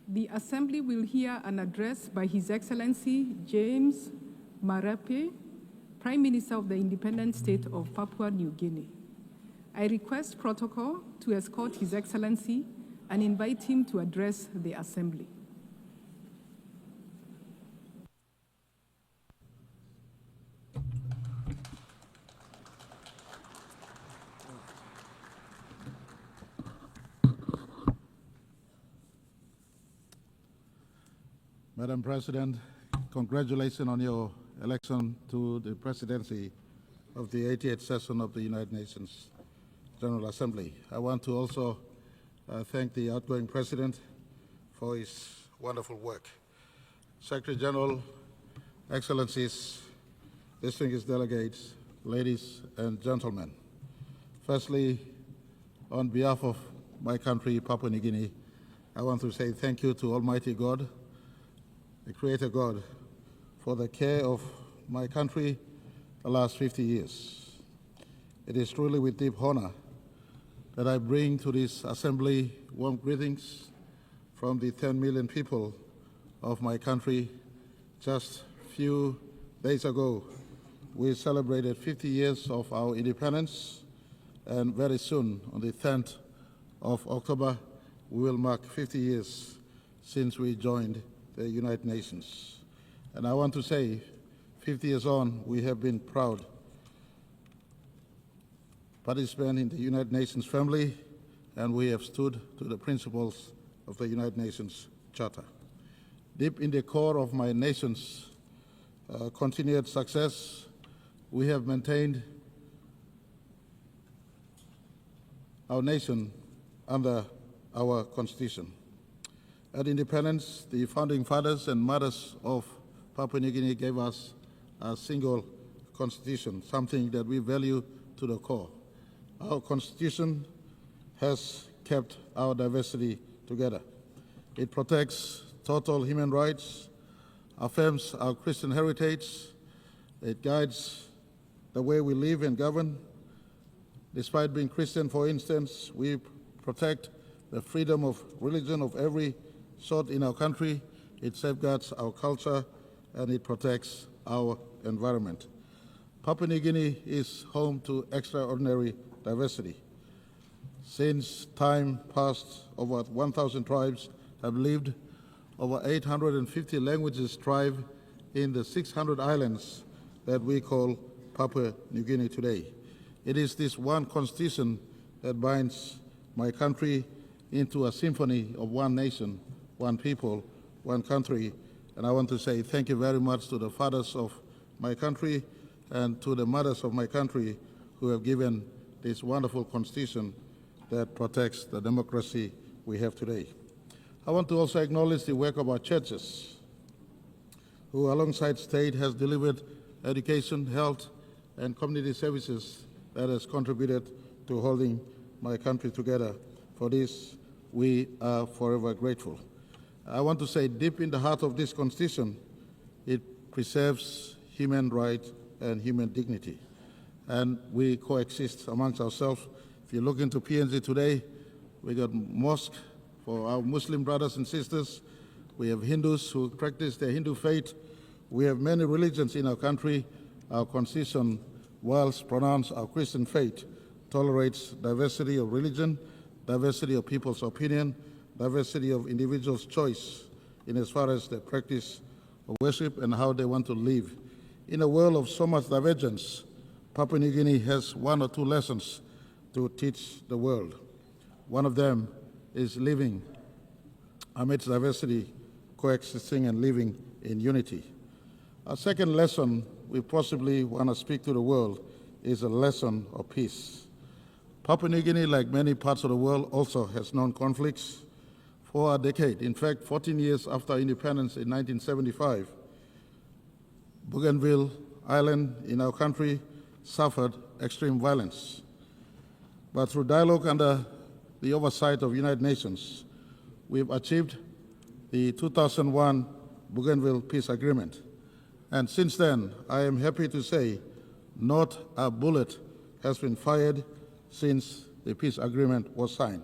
The Assembly will hear an address by His Excellency James Marape, Prime Minister of the Independent State of Papua New Guinea. I request protocol to escort His Excellency and invite him to address the Assembly. Madam President, congratulations on your election to the presidency of the 88th session of the United Nations General Assembly. I want to also thank the outgoing president for his wonderful work. Secretary General, Excellencies, distinguished delegates, ladies and gentlemen. Firstly, on behalf of my country, Papua New Guinea, I want to say thank you to Almighty God, the Creator God, for the care of my country the last 50 years. It is truly with deep honor that I bring to this assembly warm greetings from the 10 million people of my country. Just a few days ago, we celebrated 50 years of our independence, and very soon, on the 10th of October, we will mark 50 years since we joined the United Nations. And I want to say, 50 years on, we have been proud participants in the United Nations family, and we have stood to the principles of the United Nations Charter. Deep in the core of my nation's continued success, we have maintained our nation under our Constitution. At independence, the founding fathers and mothers of Papua New Guinea gave us a single constitution, something that we value to the core. Our constitution has kept our diversity together. It protects total human rights, affirms our Christian heritage, it guides the way we live and govern. Despite being Christian, for instance, we protect the freedom of religion of every sort in our country. It safeguards our culture, and it protects our environment. Papua New Guinea is home to extraordinary diversity. Since time past, over 1,000 tribes have lived. Over 850 languages thrive in the 600 islands that we call Papua New Guinea today. It is this one constitution that binds my country into a symphony of one nation, one people, one country. And I want to say thank you very much to the fathers of my country and to the mothers of my country who have given this wonderful constitution that protects the democracy we have today. I want to also acknowledge the work of our churches, who alongside state has delivered education, health, and community services that has contributed to holding my country together. For this, we are forever grateful. I want to say deep in the heart of this Constitution, it preserves human rights and human dignity. And we coexist amongst ourselves. If you look into PNG today, we got mosque for our Muslim brothers and sisters. We have Hindus who practice their Hindu faith. We have many religions in our country. Our Constitution, whilst pronounced our Christian faith, tolerates diversity of religion, diversity of people's opinion, diversity of individuals' choice in as far as their practice of worship and how they want to live. In a world of so much divergence, Papua New Guinea has one or two lessons to teach the world. One of them is living amidst diversity, coexisting and living in unity. Our second lesson we possibly want to speak to the world is a lesson of peace. Papua New Guinea, like many parts of the world, also has known conflicts for a decade. In fact, 14 years after independence in 1975, Bougainville Island in our country suffered extreme violence. But through dialogue under the oversight of United Nations, we've achieved the 2001 Bougainville Peace Agreement. And since then, I am happy to say not a bullet has been fired since the peace agreement was signed.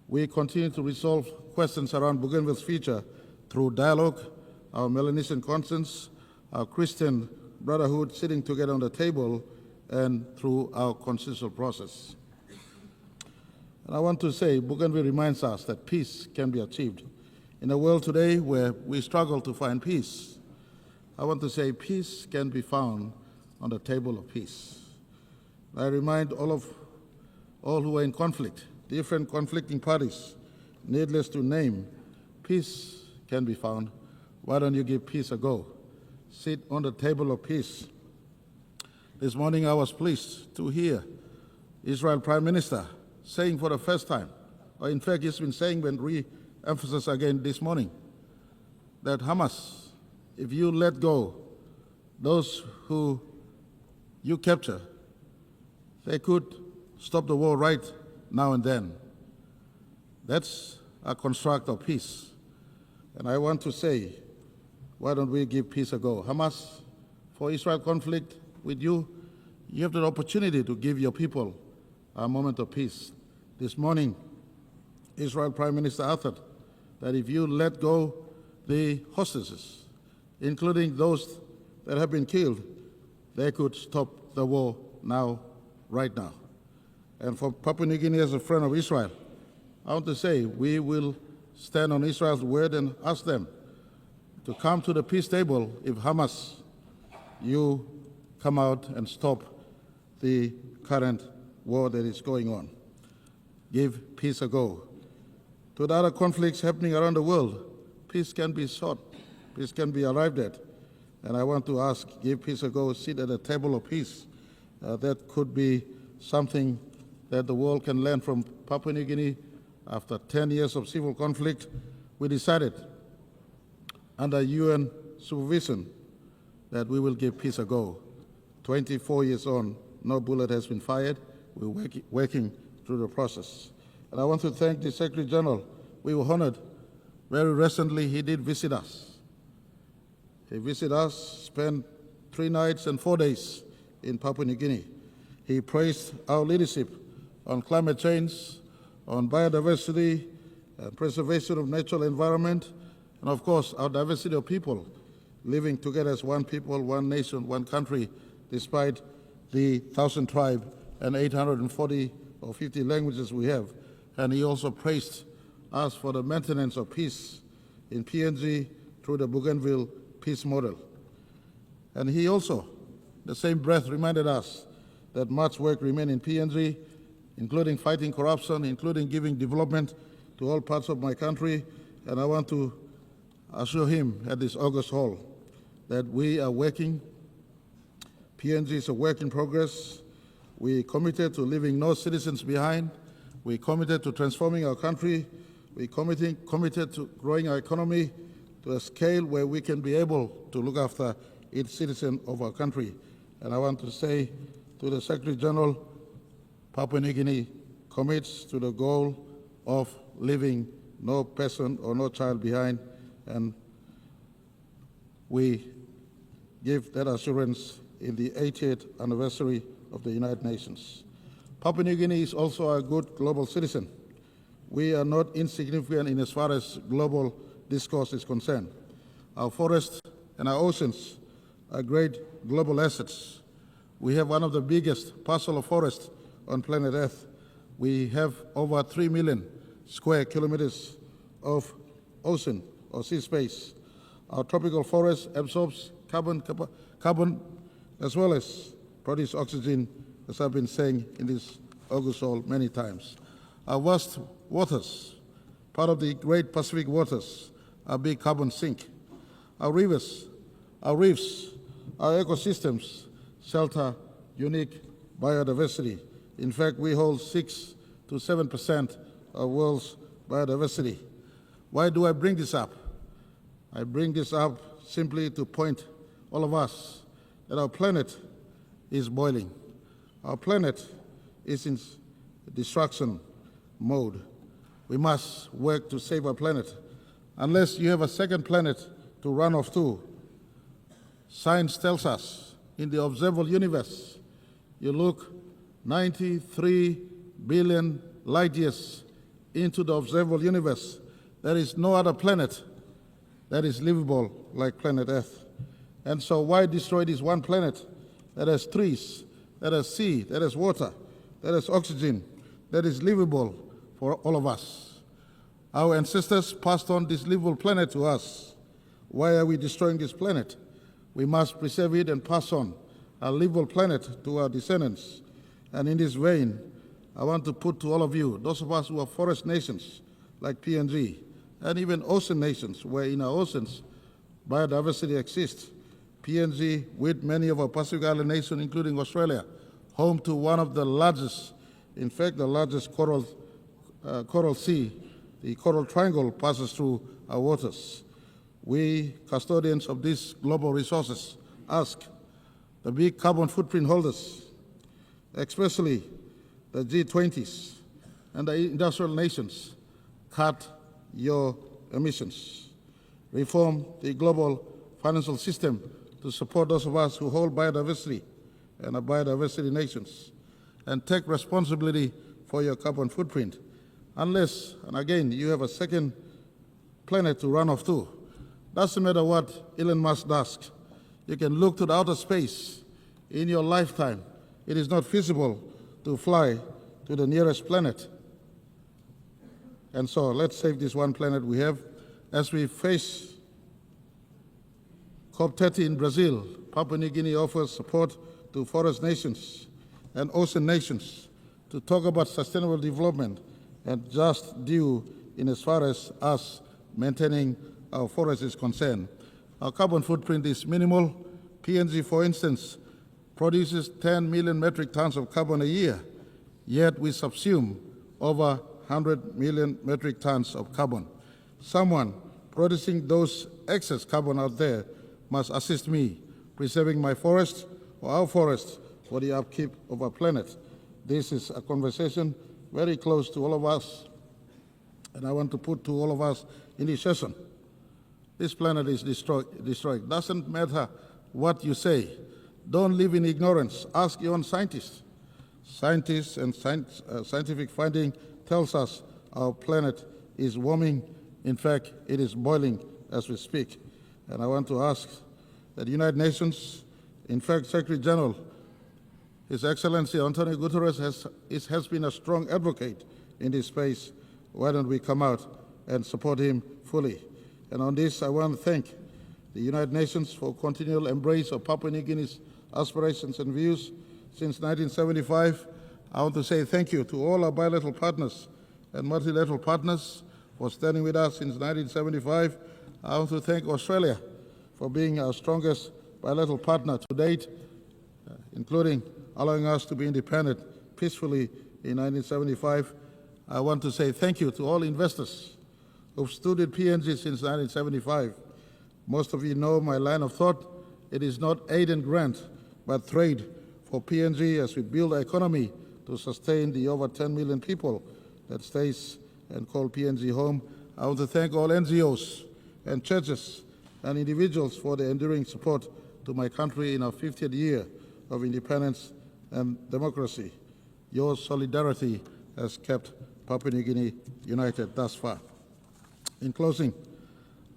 We continue to resolve questions around Bougainville's future through dialogue, our Melanesian conscience, our Christian brotherhood sitting together on the table, and through our consensual process. And I want to say, Bougainville reminds us that peace can be achieved. In a world today where we struggle to find peace, I want to say peace can be found on the table of peace. I remind all who are in conflict, different conflicting parties, needless to name, peace can be found. Why don't you give peace a go? Sit on the table of peace. This morning I was pleased to hear Israel Prime Minister saying for the first time, or in fact he's been saying when re-emphasized again this morning, that Hamas, if you let go those who you capture, they could stop the war right now and then. That's a construct of peace. And I want to say, why don't we give peace a go? Hamas, for Israel conflict with you, you have the opportunity to give your people a moment of peace. This morning, Israel Prime Minister uttered that if you let go the hostages, including those that have been killed, they could stop the war now, right now. And for Papua New Guinea as a friend of Israel, I want to say we will stand on Israel's word and ask them to come to the peace table if Hamas, you come out and stop the current war that is going on. Give peace a go. To the other conflicts happening around the world, peace can be sought, peace can be arrived at. And I want to ask, give peace a go, sit at the table of peace. That could be something that the world can learn from Papua New Guinea. After 10 years of civil conflict, we decided under UN supervision that we will give peace a go. 24 years on, no bullet has been fired. We're working through the process. And I want to thank the Secretary General. We were honored. Very recently, he did visit us. He visited us, spent 3 nights and 4 days in Papua New Guinea. He praised our leadership on climate change, on biodiversity, preservation of natural environment, and of course, our diversity of people living together as one people, one nation, one country, despite the 1,000 tribes and 840 or 50 languages we have. And he also praised us for the maintenance of peace in PNG through the Bougainville peace model. And he also, the same breath, reminded us that much work remains in PNG, including fighting corruption, including giving development to all parts of my country. And I want to assure him at this August hall that we are working. PNG is a work in progress. We committed to leaving no citizens behind. We committed to transforming our country. We committed to growing our economy to a scale where we can be able to look after each citizen of our country. And I want to say to the Secretary General, Papua New Guinea commits to the goal of leaving no person or no child behind, and we give that assurance in the 80th anniversary of the United Nations. Papua New Guinea is also a good global citizen. We are not insignificant in as far as global discourse is concerned. Our forests and our oceans are great global assets. We have one of the biggest parcel of forest on planet Earth. We have over 3 million square kilometers of ocean or sea space. Our tropical forest absorbs carbon as well as produce oxygen, as I've been saying in this August hall many times. Our vast waters, part of the great Pacific waters, are big carbon sink. Our rivers, our reefs, our ecosystems shelter unique biodiversity. In fact, we hold 6 to 7% of world's biodiversity. Why do I bring this up? I bring this up simply to point all of us that our planet is boiling. Our planet is in destruction mode. We must work to save our planet. Unless you have a second planet to run off to, science tells us in the observable universe, you look 93 billion light years into the observable universe. There is no other planet that is livable like planet Earth. And so why destroy this one planet that has trees, that has sea, that has water, that has oxygen, that is livable for all of us? Our ancestors passed on this livable planet to us. Why are we destroying this planet? We must preserve it and pass on a livable planet to our descendants. And in this vein, I want to put to all of you, those of us who are forest nations like PNG, and even ocean nations, where in our oceans biodiversity exists. PNG, with many of our Pacific Island nations, including Australia, home to one of the largest, in fact, the largest coral sea, the Coral Triangle passes through our waters. We, custodians of these global resources, ask the big carbon footprint holders, especially the G20s and the industrial nations, cut your emissions. Reform the global financial system to support those of us who hold biodiversity and are biodiversity nations, and take responsibility for your carbon footprint. Unless, and again, you have a second planet to run off to. Doesn't matter what Elon Musk does. You can look to the outer space in your lifetime. It is not feasible to fly to the nearest planet. And so let's save this one planet we have. As we face COP30 in Brazil, Papua New Guinea offers support to forest nations and ocean nations to talk about sustainable development and just due in as far as us maintaining our forests is concerned. Our carbon footprint is minimal. PNG, for instance, produces 10 million metric tons of carbon a year, yet we subsume over 100 million metric tons of carbon. Someone producing those excess carbon out there must assist me preserving my forest or our forest for the upkeep of our planet. This is a conversation very close to all of us, and I want to put to all of us in this session. This planet is destroyed. Doesn't matter what you say. Don't live in ignorance. Ask your own scientists. Scientists and scientific finding tells us our planet is warming. In fact, it is boiling as we speak. And I want to ask that the United Nations, in fact, Secretary General, His Excellency Antonio Guterres has been a strong advocate in this space. Why don't we come out and support him fully? And on this, I want to thank the United Nations for continual embrace of Papua New Guinea's aspirations and views since 1975. I want to say thank you to all our bilateral partners and multilateral partners for standing with us since 1975. I want to thank Australia for being our strongest bilateral partner to date, including allowing us to be independent peacefully in 1975. I want to say thank you to all investors who've stood in PNG since 1975. Most of you know my line of thought. It is not aid and grant, but trade for PNG as we build our economy to sustain the over 10 million people that stays and call PNG home. I want to thank all NGOs and churches and individuals for their enduring support to my country in our 50th year of independence and democracy. Your solidarity has kept Papua New Guinea united thus far. In closing,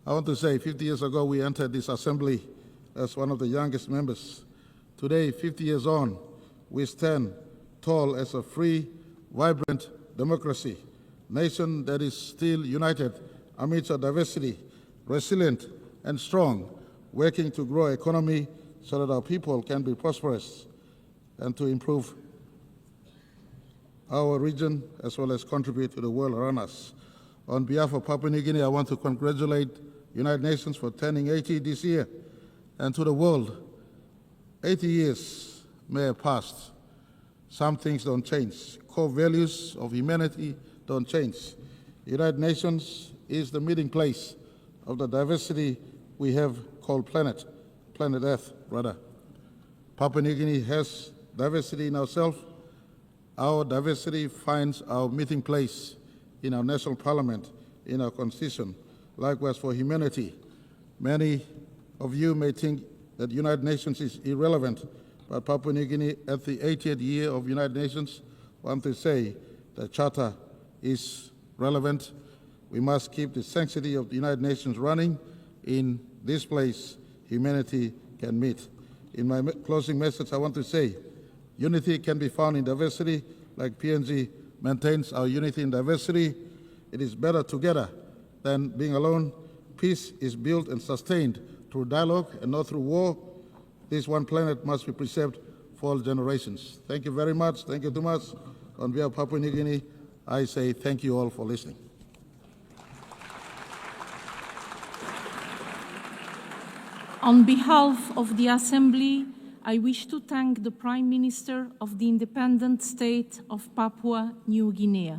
I want to say 50 years ago we entered this assembly as one of the youngest members. Today, 50 years on, we stand tall as a free, vibrant democracy, nation that is still united amidst our diversity, resilient and strong, working to grow our economy so that our people can be prosperous and to improve our region as well as contribute to the world around us. On behalf of Papua New Guinea, I want to congratulate United Nations for turning 80 this year, and to the world, 80 years may have passed. Some things don't change. Core values of humanity don't change. United Nations is the meeting place of the diversity we have called planet Earth, rather. Papua New Guinea has diversity in ourselves. Our diversity finds our meeting place in our national parliament, in our constitution. Likewise for humanity. Many of you may think that the United Nations is irrelevant, but Papua New Guinea at the 80th year of United Nations, I want to say the Charter is relevant. We must keep the sanctity of the United Nations running. In this place, humanity can meet. In my closing message, I want to say, unity can be found in diversity, like PNG maintains our unity in diversity. It is better together than being alone. Peace is built and sustained through dialogue and not through war. This one planet must be preserved for all generations. Thank you very much. Thank you too much. On behalf of Papua New Guinea, I say thank you all for listening. On behalf of the Assembly, I wish to thank the Prime Minister of the Independent State of Papua New Guinea.